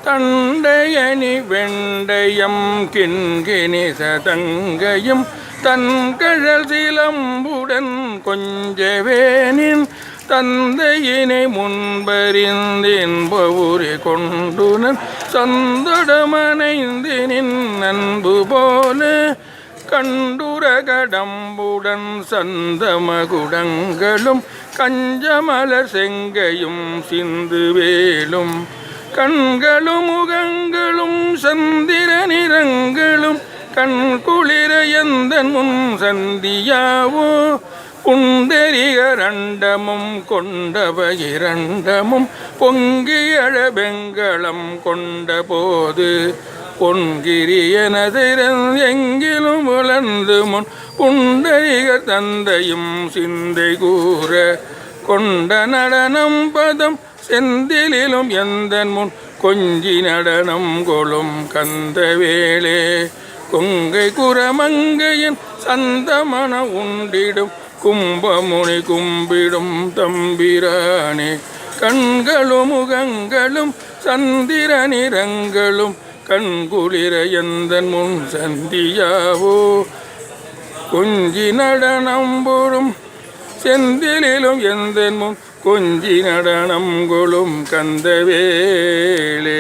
தண்டையணி வெண்டயம் கிண்கிணி சதங்கையும் தன்கழல் சிலம்புடன் கொஞ்சவேனின் தந்தையினை முன்பறிந்தின்பவுரி கொண்டுனன் சந்தடமனைந்தினின் அன்பு போல கண்டுர கடம்புடன் சந்தமகுடங்களும் கஞ்சமலர் செங்கையும் சிந்து வேலும் கண்களும் முகங்களும் சந்திர நிறங்களும் கண் குளிர எந்தன் முன் சந்தியாவோ புண்டரிகரண்டமும் கொண்டவகிரண்டமும் பொங்கியழ வெங்களம் கொண்ட போது பொன்கிரியனதிரன் எங்கிலும் உழந்து முன் புண்டரிக தந்தையும் சிந்தை கூற கொண்ட நடனம் பதம் செந்திலும் எந்தன் முன் கொஞ்சி நடனம் கொளும் கந்தவேளே கொங்கை குரமங்கையின் சந்தமன உண்டிடும் கும்பமுனி கும்பிடும் தம்பிரானே கண்களும் முகங்களும் சந்திர நிறங்களும் கண்குளிர எந்தன் முன் சந்தியாவோ கொஞ்சி நடனம் போடும் செந்திலும் எந்தன் முன் கொஞ்சி நடனம் கொளும் கந்தவேளே.